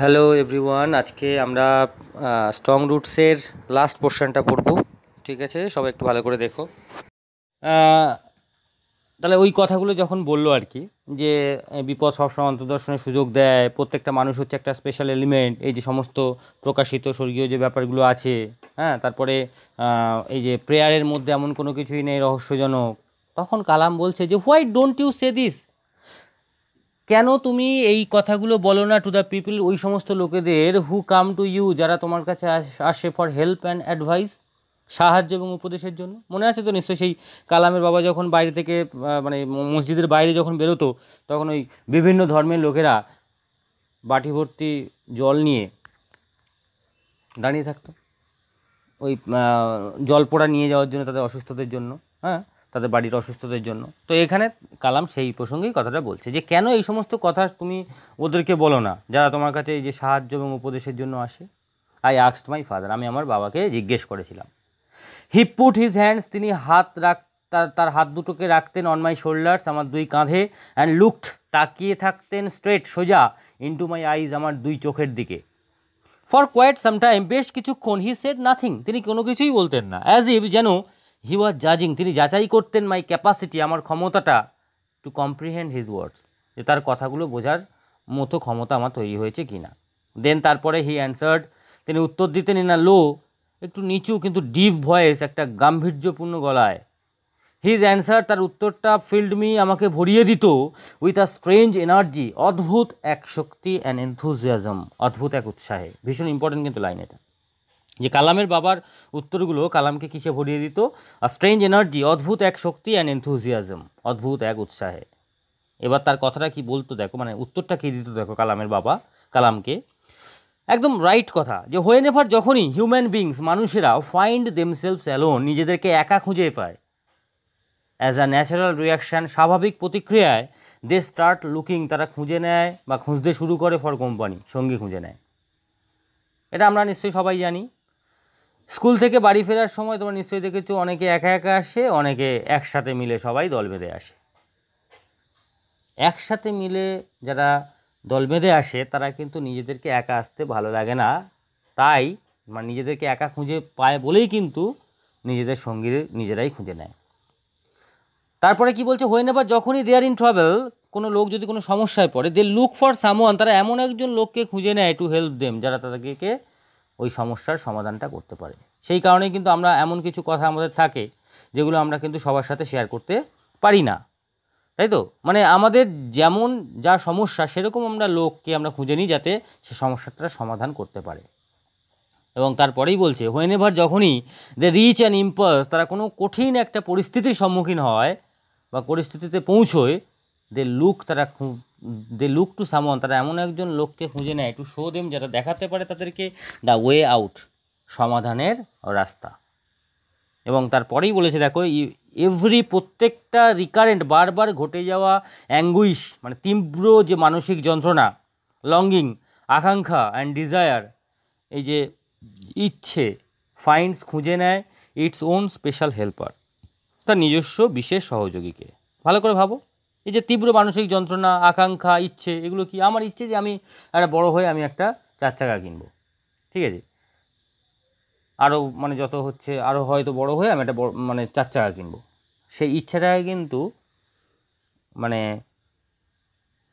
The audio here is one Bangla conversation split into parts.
হ্যালো এভরিওয়ান, আজকে আমরা স্ট্রং রুটসের লাস্ট পোর্শনটা পড়ব। ঠিক আছে, সবাই একটু ভালো করে দেখো। আহ, তাহলে ওই কথাগুলো যখন বললো আর কি, যে বিপদ সবসময় অন্তর্দর্শনের সুযোগ দেয়, প্রত্যেকটা মানুষ হচ্ছে একটা স্পেশাল এলিমেন্ট, এই যে সমস্ত প্রকাশিত স্বর্গীয় যে ব্যাপারগুলো আছে, হ্যাঁ, তারপরে এই যে প্রেয়ারের মধ্যে এমন কোনো কিছুই নেই রহস্যজনক, তখন কালাম বলছে যে why don't you say this, কেন তুমি এই কথাগুলো বলো না টু দ্য পিপল, ওই সমস্ত লোকেদের হু কাম টু ইউ, যারা তোমার কাছে আসে ফর হেল্প অ্যান্ড অ্যাডভাইস, সাহায্য এবং উপদেশের জন্য। মনে আছে তো নিশ্চয়ই সেই কালামের বাবা যখন বাইরে থেকে মানে মসজিদের বাইরে যখন বেরোতো, তখন ওই বিভিন্ন ধর্মের লোকেরা বাটি ভর্তি জল নিয়ে দাঁড়িয়ে থাকতো, ওই জল পোড়া নিয়ে যাওয়ার জন্য, তাদের অসুস্থদের জন্য, হ্যাঁ, তাদের বাড়ির অসুস্থদের জন্য। তো এখানে কালাম সেই প্রসঙ্গেই কথাটা বলছে যে কেন এই সমস্ত কথা তুমি ওদেরকে বলো না, যারা তোমার কাছে এই যে সাহায্য এবং উপদেশের জন্য আসে। আই আস্কড মাই ফাদার, আমি আমার বাবাকে জিজ্ঞেস করেছিলাম। হি পুট হিজ হ্যান্ডস, তিনি তার হাত দুটোকে রাখতেন অন মাই শোল্ডার্স, আমার দুই কাঁধে, অ্যান্ড লুকড, তাকিয়ে থাকতেন স্ট্রেট, সোজা, ইন্টু মাই আইজ, আমার দুই চোখের দিকে। ফর কোয়াইট সাম টাইম, বেশ কিছুক্ষণ, হি সেড নাথিং, তিনি কোনো কিছুই বলতেন না, অ্যাজ ইফ, যেন হি ওয়াজ জাজিং, তিনি যাচাই করতেন মাই ক্যাপাসিটি, আমার ক্ষমতাটা, টু কম্প্রিহেন্ড হিজ ওয়ার্ডস, যে তার কথাগুলো বোঝার মতো ক্ষমতা আমার তৈরি হয়েছে কি না। দেন তারপরে হি অ্যান্সার্ড, তিনি উত্তর দিতেন ইন আ লো, একটু নিচু কিন্তু ডিপ ভয়েস, একটা গাম্ভীর্যপূর্ণ গলায়। হিজ অ্যান্সার, তার উত্তরটা, ফিল্ড মি, আমাকে ভরিয়ে দিত, উইথ আ স্ট্রেঞ্জ এনার্জি, অদ্ভুত এক শক্তি, অ্যান্ড এনথুজিয়াজম, অদ্ভুত এক উৎসাহে। ভীষণ ইম্পর্টেন্ট কিন্তু লাইন এটা, যে কালামের বাবার উত্তরগুলো কালামকে কিসে ভরিয়ে দিত? আ স্ট্রেঞ্জ এনার্জি, অদ্ভুত এক শক্তি, অ্যান্ড এনথুজিয়াজম, অদ্ভুত এক উৎসাহে। এবার তার কথাটা কি বলতো দেখো, মানে উত্তরটা কী দিত দেখো কালামের বাবা কালামকে। একদম রাইট কথা, যে হোয়েন এভার, যখনই হিউম্যান বিংস, মানুষেরা, ফাইন্ড দেমসেলভস অ্যালোন, নিজেদেরকে একা খুঁজে পায়, অ্যাজ আ ন্যাচারাল রিয়াকশান, স্বাভাবিক প্রতিক্রিয়ায়, দে স্টার্ট লুকিং, তারা খুঁজে নেয় বা খুঁজতে শুরু করে ফর কোম্পানি, সঙ্গী খুঁজে নেয়। এটা আমরা নিশ্চয়ই সবাই জানি। স্কুল থেকে বাড়ি ফেরার সময় তোমরা নিশ্চয়ই দেখেছো, অনেকে একা একা আসে, অনেকে একসাথে মিলে সবাই দল বেঁধে আসে। একসাথে মিলে যারা দল বেঁধে আসে, তারা কিন্তু নিজেদেরকে একা আসতে ভালো লাগে না, তাই মানে নিজেদেরকে একা খুঁজে পায় বলেই কিন্তু নিজেদের সঙ্গী নিজেরাই খুঁজে নেয়। তারপরে কি বলছে, হোয়েন এভার, যখনই দে আর ইন ট্রাভেল, কোনো লোক যদি কোনো সমস্যায় পড়ে, দে লুক ফর সামওয়ান, তারা এমন একজন লোককে খুঁজে নেয়, টু হেল্প দেম, যারা তাদেরকে ওই সমস্যার সমাধানটা করতে পারে। সেই কারণেই কিন্তু আমরা এমন কিছু কথা আমাদের থাকে যেগুলো আমরা কিন্তু সবার সাথে শেয়ার করতে পারি না, তাই তো? মানে আমাদের যেমন যা সমস্যা, সেরকম আমরা লোককে আমরা খুঁজে নিই যাতে সে সমস্যাটা সমাধান করতে পারে। এবং তারপরেই বলছে, হোয়েন এভার, যখনই দে রিচ অ্যান ইম্পালস, তারা কোনো কঠিন একটা পরিস্থিতির সম্মুখীন হয় বা পরিস্থিতিতে পৌঁছয়, দে লুক টু সামওয়ান, তারা এমন একজন লোককে খুঁজে নেয়, টু শো দেম, যারা দেখাতে পারে তাদেরকে দ্য ওয়ে আউট, সমাধানের রাস্তা। এবং তারপরেই বলেছে দেখো, এভরি, প্রত্যেকটা রিকারেন্ট, বারবার ঘটে যাওয়া, অ্যাঙ্গুইশ, মানে তীব্র যে মানসিক যন্ত্রণা, লঙ্গিং, আকাঙ্ক্ষা, অ্যান্ড ডিজায়ার, এই যে ইচ্ছে, ফাইন্ডস, খুঁজে নেয়, ইটস ওন স্পেশাল হেল্পার, তার নিজস্ব বিশেষ সহযোগীকে। ভালো করে ভাবো, এই যে তীব্র মানসিক যন্ত্রণা, আকাঙ্ক্ষা, ইচ্ছে, এগুলো কি? আমার ইচ্ছে যে আমি একটা বড় হয়ে আমি একটা 4 চাকা কিনবো, ঠিক আছে, আরও মানে যত হচ্ছে আরও হয়তো বড় হয়ে আমি একটা বড় মানে 4 চাকা কিনবো। সেই ইচ্ছাটাকে কিন্তু মানে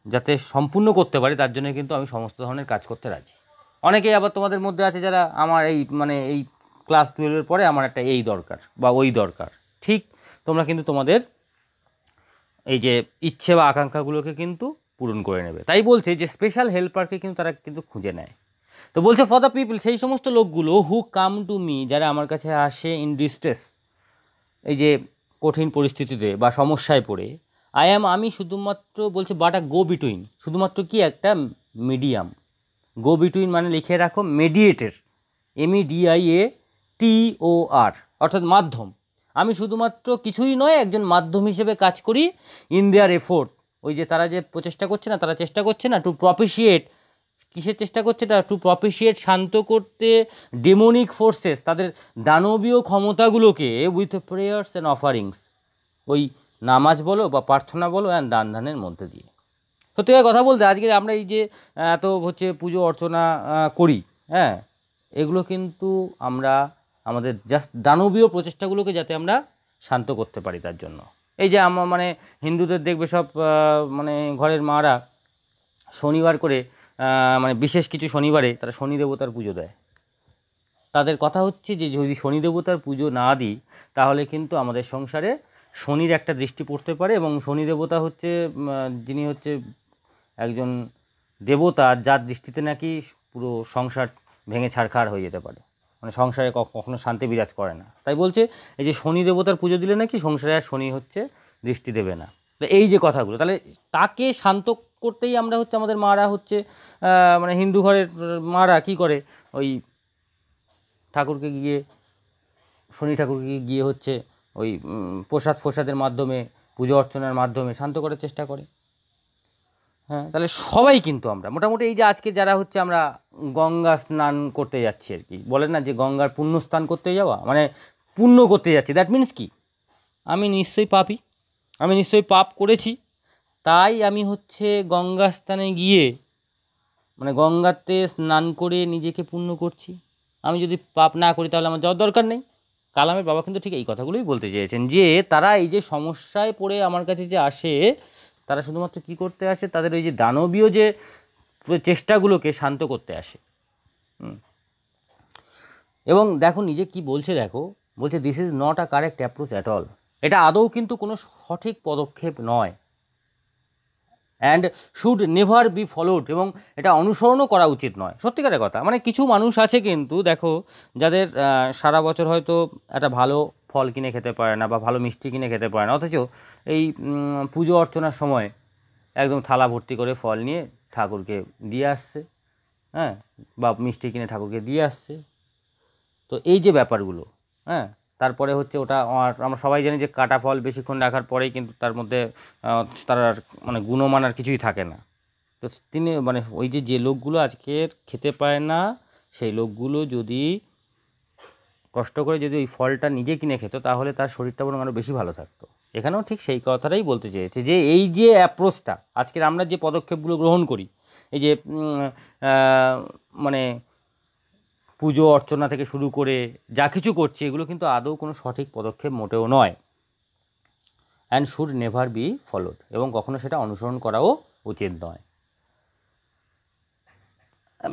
যাতে সম্পূর্ণ করতে পারি, তার জন্য কিন্তু আমি সমস্ত ধরনের কাজ করতে রাজি। অনেকেই আবার তোমাদের মধ্যে আছে যারা আমার এই মানে এই ক্লাস 12-এর পরে আমার একটা এই দরকার বা ওই দরকার, ঠিক তোমরা কিন্তু তোমাদের এই যে ইচ্ছে বা আকাঙ্ক্ষাগুলোকে কিন্তু পূরণ করে নেবে। তাই বলছে যে স্পেশাল হেল্পারকে কিন্তু তারা কিন্তু খুঁজে নেয়। তো বলছে ফর দ্য পিপল, সেই সমস্ত লোকগুলো, হু কাম টু মি, যারা আমার কাছে আসে, ইন ডিস্ট্রেস, এই যে কঠিন পরিস্থিতিতে বা সমস্যায় পড়ে, আমি শুধুমাত্র বলছে বাট আ গো বিটুইন, শুধুমাত্র কি একটা মিডিয়াম। গো বিটুইন মানে লিখে রাখো মেডিয়েটর, MEDIATOR, অর্থাৎ মাধ্যম। আমি শুধুমাত্র কিছুই নয়, একজন মাধ্যম হিসেবে কাজ করি, ইন দেয়ার এফোর্ট, ওই যে তারা যে প্রচেষ্টা করছে না, তারা চেষ্টা করছে না, টু প্রপিশিয়েট, কিসের চেষ্টা করছে এটা? টু প্রপিশিয়েট, শান্ত করতে, ডেমনিক ফোর্সেস, তাদের দানবীয় ক্ষমতাগুলোকে, উইথ প্রেয়ার্স অ্যান্ড অফারিংস, ওই নামাজ বলো বা প্রার্থনা বলো, অ্যান্ড দান ধ্যানের মধ্যে দিয়ে। সত্যিকার কথা বলতে আজকে আমরা এই যে এত হচ্ছে পুজো অর্চনা করি, হ্যাঁ, এগুলো কিন্তু আমরা আমাদের জাস্ট দানবীয় প্রচেষ্টাগুলোকে যাতে আমরা শান্ত করতে পারি তার জন্য। এই যে মানে হিন্দুদের দেখবে সব মানে ঘরের মারা শনিবার করে মানে বিশেষ কিছু শনিবারে তারা শনি দেবতার পুজো দেয়। তাদের কথা হচ্ছে যে যদি শনি দেবতার পুজো না দিই তাহলে কিন্তু আমাদের সংসারে শনির একটা দৃষ্টি পড়তে পারে, এবং শনি দেবতা হচ্ছে যিনি হচ্ছে একজন দেবতা যার দৃষ্টিতে নাকি পুরো সংসার ভেঙে ছারখার হয়ে যেতে পারে, মানে সংসারে কখনো শান্তি বিরাজ করে না। তাই বলছে এই যে শনি দেবতার পুজো দিলে নাকি সংসারে আর শনি হচ্ছে দৃষ্টি দেবে না। তো এই যে কথাগুলো, তাহলে তাকে শান্ত করতেই আমরা হচ্ছে আমাদের মারা হচ্ছে মানে হিন্দু ঘরের মারা কী করে, ওই ঠাকুরকে গিয়ে শনি ঠাকুরকে গিয়ে হচ্ছে ওই প্রসাদের মাধ্যমে পুজো অর্চনার মাধ্যমে শান্ত করার চেষ্টা করে। হ্যাঁ, তাহলে সবাই কিন্তু আমরা মোটামুটি এই যে আজকে যারা হচ্ছে আমরা গঙ্গা স্নান করতে যাচ্ছি আর কি, বলেন না যে গঙ্গার পুণ্য স্নান করতে যাওয়া মানে পুণ্য করতে যাচ্ছি, দ্যাট মিন্স কি আমি নিশ্চয়ই পাপী, আমি নিশ্চয়ই পাপ করেছি, তাই আমি হচ্ছে গঙ্গা স্থানে গিয়ে মানে গঙ্গাতে স্নান করে নিজেকে পুণ্য করছি। আমি যদি পাপ না করি তাহলে আমার যাওয়ার দরকার নেই। কালামের বাবা কিন্তু ঠিক এই কথাগুলোই বলতে চেয়েছেন, যে তারা এই যে সমস্যায় পড়ে আমার কাছে যে আসে, তারা শুধুমাত্র কী করতে আসে, তাদের ওই যে দানবীয় যে চেষ্টাগুলোকে শান্ত করতে আসে। এবং দেখো নিজে কি বলছে, দেখো বলছে this is not a correct approach at all, এটা আদৌ কিন্তু কোনো সঠিক পদক্ষেপ নয়, and should never be followed, এবং এটা অনুসরণও করা উচিত নয়। সত্যিকারের কথা, মানে কিছু মানুষ আছে কিন্তু দেখো যাদের সারা বছর হয়তো একটা ভালো ফল কিনে খেতে পারে না বা ভালো মিষ্টি কিনে খেতে পারে না, অথচ এই পুজো অর্চনার সময় একদম থালা ভর্তি করে ফল নিয়ে ঠাকুরকে দিয়ে আসছে, হ্যাঁ, বা মিষ্টি কিনে ঠাকুরকে দিয়ে আসছে। তো এই যে ব্যাপারগুলো, হ্যাঁ, তারপরে হচ্ছে ওটা আমরা সবাই জানি যে কাটা ফল বেশিক্ষণ রাখার পরেই কিন্তু তার মধ্যে তার আর মানে গুণমান আর কিছুই থাকে না। তো তিনি মানে ওই যে লোকগুলো আজকের খেতে পায় না, সেই লোকগুলো যদি কষ্ট করে যদি ওই ফলটা নিজে কিনে খেত তাহলে তার শরীরটা বরং আরও বেশি ভালো থাকতো। এখানেও ঠিক সেই কথাটাই বলতে চেয়েছে, যে এই যে অ্যাপ্রোচটা আজকের আমরা যে পদক্ষেপগুলো গ্রহণ করি, এই যে মানে পুজো অর্চনা থেকে শুরু করে যা কিছু করছি, এগুলো কিন্তু আদৌ কোনো সঠিক পদক্ষেপ মোটেও নয়, and should never be followed, এবং কখনো সেটা অনুসরণ করাও উচিত নয়।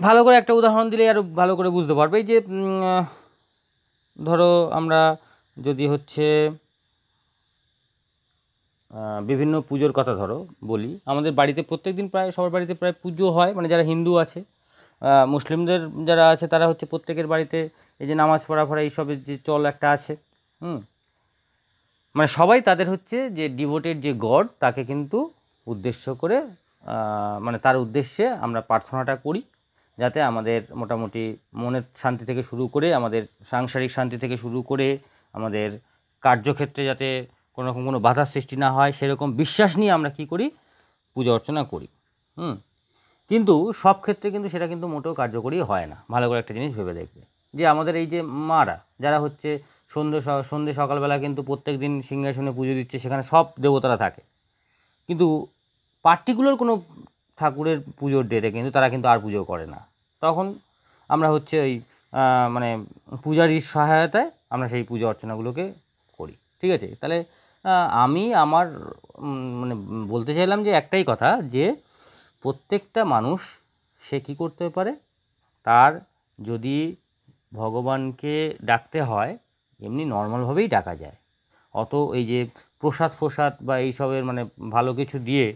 ভালো করে একটা উদাহরণ দিলে আরও ভালো করে বুঝতে পারবে। এই যে ধরো আমরা যদি হচ্ছে বিভিন্ন পুজোর কথা ধরো বলি, আমাদের বাড়িতে প্রত্যেক দিন প্রায় সবার বাড়িতে প্রায় পুজো হয়, মানে যারা হিন্দু আছে, মুসলিমদের যারা আছে তারা হচ্ছে প্রত্যেকের বাড়িতে এই যে নামাজ পড়া এইসবের যে চল একটা আছে, মানে সবাই তাদের হচ্ছে যে ডিভোটেড যে গড তাকে কিন্তু উদ্দেশ্য করে মানে তার উদ্দেশ্যে আমরা প্রার্থনাটা করি, যাতে আমাদের মোটামুটি মনের শান্তি থেকে শুরু করে আমাদের সাংসারিক শান্তি থেকে শুরু করে আমাদের কার্যক্ষেত্রে যাতে কোনো রকম কোনো বাধার সৃষ্টি না হয়, সেরকম বিশ্বাস নিয়ে আমরা কী করি, পূজা অর্চনা করি। কিন্তু সব ক্ষেত্রে কিন্তু সেটা কিন্তু মোটেও কার্যকরী হয় না। ভালো করে একটা জিনিস ভেবে দেখবে, যে আমাদের এই যে মারা যারা হচ্ছে সন্ধ্যে সকালবেলা কিন্তু প্রত্যেক দিন সিংহাসনে পুজো দিচ্ছে, সেখানে সব দেবতারা থাকে, কিন্তু পার্টিকুলার কোনো ঠাকুরের পুজোর ডেটে কিন্তু তারা কিন্তু আর পুজো করে না। তখন আমরা হচ্ছে ওই মানে পূজারীর সহায়তায় আমরা সেই পূজা অর্চনাগুলোকে করি, ঠিক আছে। তাহলে আমি আমার মানে বলতে চাইলাম যে একটাই কথা, যে প্রত্যেকটা মানুষ সে কী করতে পারে, তার যদি ভগবানকে ডাকতে হয় এমনি নর্মালভাবেই ডাকা যায়, অত এই যে প্রসাদ বা এইসবের মানে ভালো কিছু দিয়ে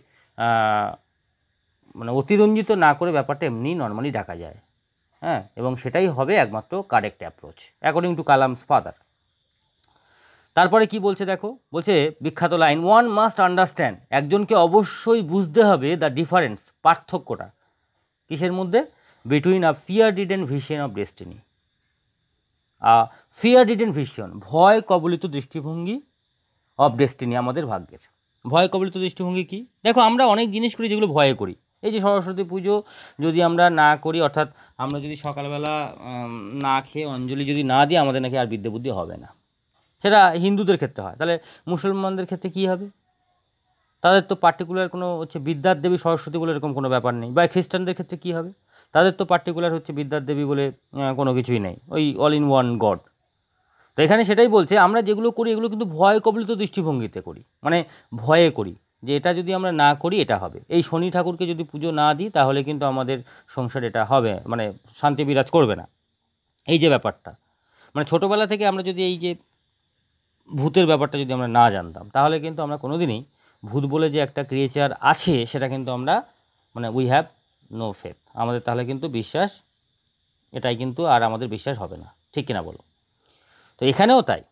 মানে অতিরঞ্জিত না করে ব্যাপারটা এমনি নর্মালি ডাকা যায়, হ্যাঁ, এবং সেটাই হবে একমাত্র correct approach according to Kalam's father. তারপরে কি বলছে দেখো, বলছে বিখ্যাত লাইন, ওয়ান মাস্ট আন্ডারস্ট্যান্ড, একজনকে অবশ্যই বুঝতে হবে দ্য ডিফারেন্স, পার্থক্যটা কিসের মধ্যে, between a fear ridden vision of destiny, fear ridden vision ভয় কবলিত দৃষ্টিভঙ্গি, অফ ডেস্টিনি আমাদের ভাগ্যের। ভয় কবলিত দৃষ্টিভঙ্গি কি, দেখো আমরা অনেক জিনিস করি যেগুলো ভয়ে করি। এই যে সরস্বতী পুজো যদি আমরা না করি, অর্থাৎ আমরা যদি সকালবেলা না খেয়ে অঞ্জলি যদি না দিই, আমাদের নাকি আর বিদ্যে বুদ্ধি হবে না। সেটা হিন্দুদের ক্ষেত্রে হয়, তাহলে মুসলমানদের ক্ষেত্রে কী হবে, তাদের তো পার্টিকুলার কোনো হচ্ছে বিদ্যার দেবী সরস্বতী বলে এরকম কোনো ব্যাপার নেই। বা খ্রিস্টানদের ক্ষেত্রে কী হবে, তাদের তো পার্টিকুলার হচ্ছে বিদ্যার দেবী বলে কোনো কিছুই নেই, ওই অল ইন ওয়ান গড। তো এখানে সেটাই বলছে, আমরা যেগুলো করি এগুলো কিন্তু ভয় কবলিত দৃষ্টিভঙ্গিতে করি, মানে ভয়ে করি যে এটা যদি আমরা না করি এটা হবে। এই শনি ঠাকুরকে যদি পুজো না দিই তাহলে কিন্তু আমাদের সংসার এটা হবে, মানে শান্তি বিরাজ করবে না। এই যে ব্যাপারটা, মানে ছোটোবেলা থেকে আমরা যদি এই যে ভূতের ব্যাপারটা যদি আমরা না জানতাম তাহলে কিন্তু আমরা কোনো দিনই ভূত বলে যে একটা ক্রিয়েচার আছে সেটা কিন্তু আমরা মানে উই হ্যাভ নো ফেথ, আমাদের তাহলে কিন্তু বিশ্বাস এটাই কিন্তু আর আমাদের বিশ্বাস হবে না, ঠিক কিনা বলো? তো এখানেও তাই,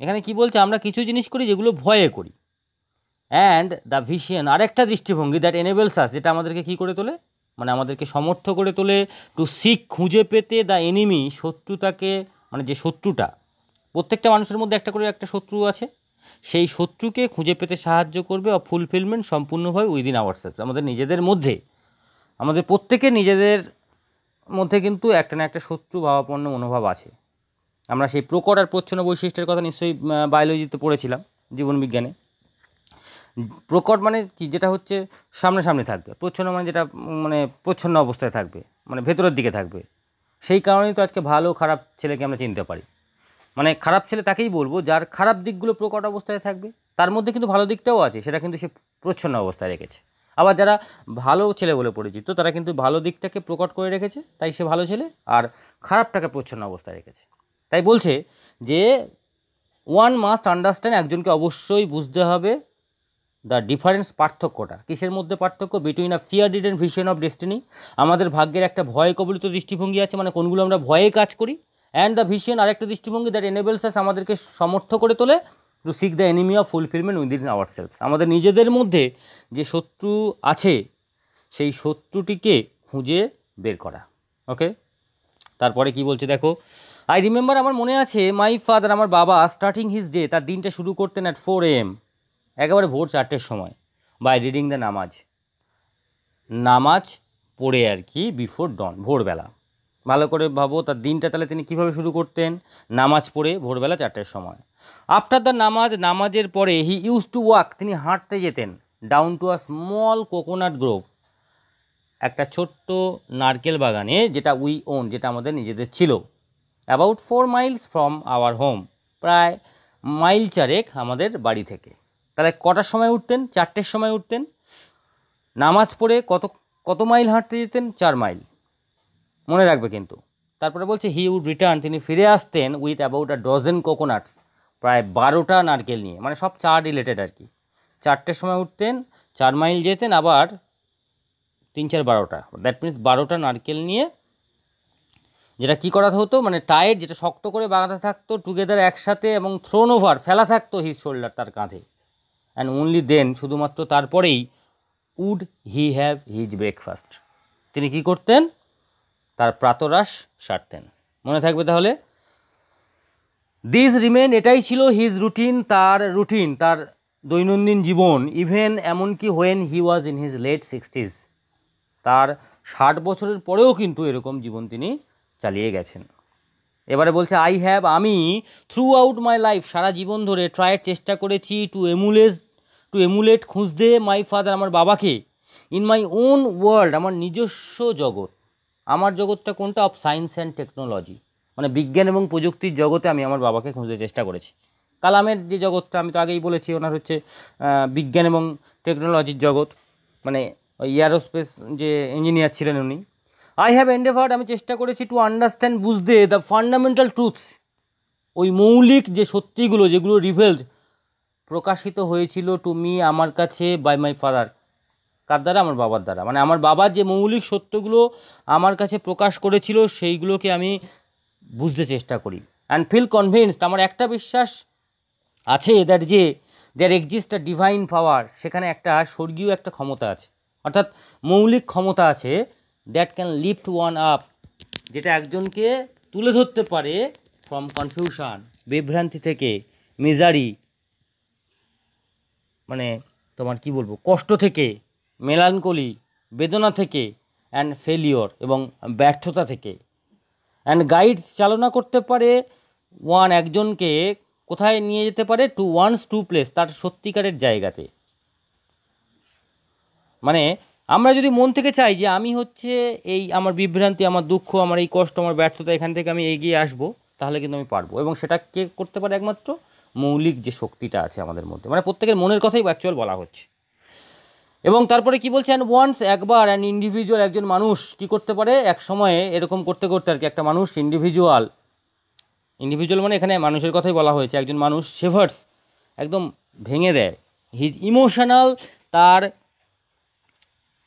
এখানে কি বলছে, আমরা কিছু জিনিস করি যেগুলো ভয়ে করি। অ্যান্ড দ্য ভিশন, আরেকটা দৃষ্টিভঙ্গি, দ্যাট এনেবলস আস, যেটা আমাদেরকে কী করে তোলে, মানে আমাদেরকে সমর্থ করে তোলে টু সিক, খুঁজে পেতে, দ্য এনিমি, শত্রুতাকে, মানে যে শত্রুটা, প্রত্যেকটা মানুষের মধ্যে একটা করে একটা শত্রু আছে, সেই শত্রুকে খুঁজে পেতে সাহায্য করবে, অফ ফুলফিলমেন্ট, সম্পূর্ণভাবে উইদিন আওয়ারসেলফ, আমাদের নিজেদের মধ্যে, আমাদের প্রত্যেকের নিজেদের মধ্যে কিন্তু একটা না একটা শত্রু ভাবাপন্ন মনোভাব আছে। আমরা সেই প্রকট আর প্রচ্ছন্ন বৈশিষ্ট্যের কথা নিশ্চয়ই বায়োলজিতে পড়েছিলাম, জীবনবিজ্ঞানে। প্রকট মানে কি, যেটা হচ্ছে সামনে সামনে থাকবে, প্রচ্ছন্ন মানে যেটা মানে প্রচ্ছন্ন অবস্থায় থাকবে, মানে ভেতরের দিকে থাকবে। সেই কারণেই তো আজকে ভালো খারাপ ছেলেকে আমরা চিনতে পারি। মানে খারাপ ছেলে তাকেই বলবো যার খারাপ দিকগুলো প্রকট অবস্থায় থাকবে, তার মধ্যে কিন্তু ভালো দিকটাও আছে, সেটা কিন্তু সে প্রচ্ছন্ন অবস্থায় রেখেছে। আবার যারা ভালো ছেলে বলে পরিচিত তারা কিন্তু ভালো দিকটাকে প্রকট করে রেখেছে, তাই সে ভালো ছেলে, আর খারাপটাকে প্রচ্ছন্ন অবস্থায় রেখেছে। তাই বলছে যে ওয়ান মাস্ট আন্ডারস্ট্যান্ড, একজনকে অবশ্যই বুঝতে হবে দ্য ডিফারেন্স, পার্থক্যটা কিসের মধ্যে পার্থক্য, between a fear ridden vision of destiny, আমাদের ভাগ্যের একটা ভয় কবলিত দৃষ্টিভঙ্গি আছে, মানে কোনগুলো আমরা ভয়ে কাজ করি, অ্যান্ড দ্য ভিশন, আরেকটা দৃষ্টিভঙ্গি, দ্যাট এনেবলস আস, আমাদেরকে সমর্থ করে তোলে to seek the enemy of fulfilment within ourselves, আমাদের নিজেদের মধ্যে যে শত্রু আছে সেই শত্রুটিকে খুঁজে বের করা। ওকে, তারপরে কি বলছে দেখো, আই রিমেম্বার, আমার মনে আছে, মাই ফাদার, আমার বাবা, স্টার্টিং হিজ ডে, তার দিনটা শুরু করতেন অ্যাট 4 AM, একেবারে ভোর 4টের সময়, বাই রিডিং দ্য নামাজ, নামাজ পড়ে আর কি, বিফোর ডন, ভোরবেলা। ভালো করে ভাবো তার দিনটা তাহলে তিনি কীভাবে শুরু করতেন, নামাজ পড়ে ভোরবেলা 4টের সময়। আফটার দ্য নামাজ, নামাজের পরে, হি ইউজ টু ওয়াক, তিনি হাঁটতে যেতেন, down to a small coconut Grove, একটা ছোট্ট নারকেল বাগানে, যেটা উই ওন, যেটা আমাদের নিজেদের ছিল, about 4 miles from our home, প্রায় মাইল 4 আমাদের বাড়ি থেকে। তাহলে কটার সময় উঠতেন, 4টের সময় উঠতেন, নামাজ পড়ে কত কত মাইল হাঁটতে যেতেন, 4 মাইল, মনে রাখবে কিন্তু। তারপরে বলছে হি উড রিটার্ন, তিনি ফিরে আসতেন উইথ অ্যাবাউট আ ডজন কোকোনাটস, প্রায় 12টা নারকেল নিয়ে, মানে সব চা রিলেটেড আর কি। 4টের সময় উঠতেন, 4 মাইল যেতেন, আবার 3 4 12টা, দ্যাট মিনস 12টা নারকেল নিয়ে, যেটা কী করা হতো, মানে টাইট, যেটা শক্ত করে বাঁধা থাকতো টুগেদার একসাথে, এবং থ্রোন ওভার, ফেলা থাকতো হিজ শোল্ডার, তার কাঁধে, অ্যান্ড অনলি দেন, শুধুমাত্র তারপরেই, would he have his breakfast, তিনি কী করতেন, তার প্রাতরাশ সারতেন। মনে থাকবে তাহলে, দিস রিমেন, এটাই ছিল হিজ রুটিন, তার দৈনন্দিন জীবন, ইভেন এমনকি when he was in his late 60s, তার 60 বছরের পরেও কিন্তু এরকম জীবন তিনি চালিয়ে গেছেন। এবারে বলছে আই হ্যাভ, আমি থ্রু আউট মাই লাইফ, সারা জীবন ধরে ট্রায়ের চেষ্টা করেছি, টু এমুলেট, খুঁজতে, মাই ফাদার, আমার বাবাকে, ইন মাই ওন ওয়ার্ল্ড, আমার নিজস্ব জগৎ, আমার জগৎটা কোনটা, অফ সায়েন্স অ্যান্ড টেকনোলজি, মানে বিজ্ঞান এবং প্রযুক্তির জগতে আমি আমার বাবাকে খুঁজতে চেষ্টা করেছি। কালামের যে জগৎটা আমি তো আগেই বলেছি, ওনার হচ্ছে বিজ্ঞান এবং টেকনোলজির জগৎ, মানে ওই এয়ারোস্পেস যে ইঞ্জিনিয়ার ছিলেন উনি। আই হ্যাভ এন্ডেভার্ড, আমি চেষ্টা করেছি, টু আন্ডারস্ট্যান্ড, বুঝতে, দ্য ফান্ডামেন্টাল ট্রুথস, ওই মৌলিক যে সত্যিগুলো, যেগুলো রিভেলড, প্রকাশিত হয়েছিল, টু মি, আমার কাছে, বাই মাই ফাদার, কার দ্বারা, আমার বাবার দ্বারা, মানে আমার বাবার যে মৌলিক সত্যগুলো আমার কাছে প্রকাশ করেছিল সেইগুলোকে আমি বুঝতে চেষ্টা করি। অ্যান্ড ফিল কনভিন্সড, আমার একটা বিশ্বাস আছে, দ্যাট যে দেয়ার এক্সিস্ট আ ডিভাইন পাওয়ার, সেখানে একটা স্বর্গীয় একটা ক্ষমতা আছে, অর্থাৎ মৌলিক ক্ষমতা আছে, that can lift one up, যেটা একজনকে তুলে ধরতে পারে, ফ্রম কনফিউশন, বিভ্রান্তি থেকে, মিজারি, মানে তোমার কি বলবো, কষ্ট থেকে, মেলানকলি, বেদনা থেকে, অ্যান্ড ফেলিওর, এবং ব্যর্থতা থেকে, অ্যান্ড গাইড, চালনা করতে পারে, ওয়ান, একজনকে কোথায় নিয়ে যেতে পারে, টু ওয়ান্স টু প্লেস, তার সত্যিকারের জায়গাতে, মানে আমরা যদি মন থেকে চাই যে আমি হচ্ছে এই আমার বিভ্রান্তি, আমার দুঃখ, আমার এই কষ্ট, আমার ব্যর্থতা, এখান থেকে আমি এগিয়ে আসবো, তাহলে কিন্তু আমি পারবো। এবং সেটা কে করতে পারে? একমাত্র মৌলিক যে শক্তিটা আছে আমাদের মধ্যে, মানে প্রত্যেকের মনের কথাই অ্যাকচুয়াল বলা হচ্ছে। এবং তারপরে কি বলছে, অ্যান্ড ওয়ান্স, একবার অ্যান ইন্ডিভিজুয়াল, একজন মানুষ কি করতে পারে, এক সময়ে এরকম করতে করতে আর কি, একটা মানুষ ইন্ডিভিজুয়াল মানে এখানে মানুষের কথাই বলা হয়েছে, একজন মানুষ সেভার্স, একদম ভেঙে দেয় হিজ ইমোশনাল, তার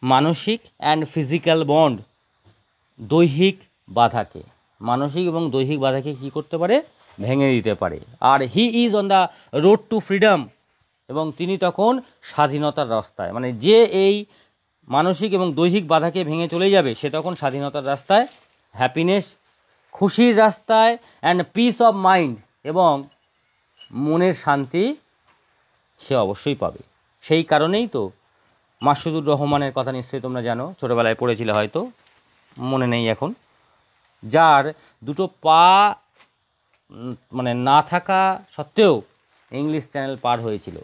মানসিক অ্যান্ড ফিজিক্যাল বন্ড, দৈহিক বাধাকে, মানসিক এবং দৈহিক বাধাকে কী করতে পারে? ভেঙে দিতে পারে। আর he is on the road to freedom, এবং তিনি তখন স্বাধীনতার রাস্তায়, মানে যে এই মানসিক এবং দৈহিক বাধাকে ভেঙে চলে যাবে, সে তখন স্বাধীনতার রাস্তায়, হ্যাপিনেস, খুশির রাস্তায়, অ্যান্ড পিস অফ মাইন্ড, এবং মনের শান্তি সে অবশ্যই পাবে। সেই কারণেই তো মাসুদুর রহমানের কথা নিশ্চয়ই তোমরা জানো, ছোটোবেলায় পড়েছিলে হয়তো, মনে নেই এখন, যার দুটো পা মানে না থাকা সত্ত্বেও ইংলিশ চ্যানেল পার হয়েছিল।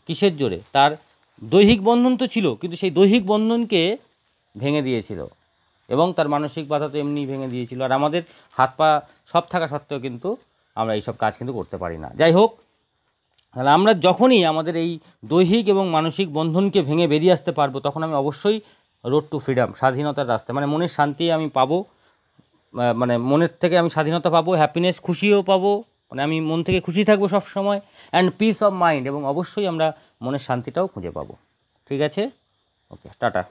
কিসের জোরে? তার দৈহিক বন্ধন তো ছিল, কিন্তু সেই দৈহিক বন্ধনকে ভেঙে দিয়েছিল, এবং তার মানসিক বাধা তো এমনি ভেঙে দিয়েছিল। আর আমাদের হাত পা সব থাকা সত্ত্বেও কিন্তু আমরা এইসব কাজ কিন্তু করতে পারি না। যাই হোক, তাহলে আমরা যখনই আমাদের এই দৈহিক এবং মানসিক বন্ধনকে ভেঙে বেরিয়ে আসতে পারবো, তখন আমি অবশ্যই রোড টু ফ্রিডম, স্বাধীনতার রাস্তা, মানে মনের শান্তি আমি পাবো, মানে মনের থেকে আমি স্বাধীনতা পাবো, হ্যাপিনেস, খুশিও পাবো, মানে আমি মন থেকে খুশি থাকবো সব সময়, অ্যান্ড পিস অফ মাইন্ড, এবং অবশ্যই আমরা মনের শান্তিটাও খুঁজে পাবো। ঠিক আছে, ওকে, টাটা।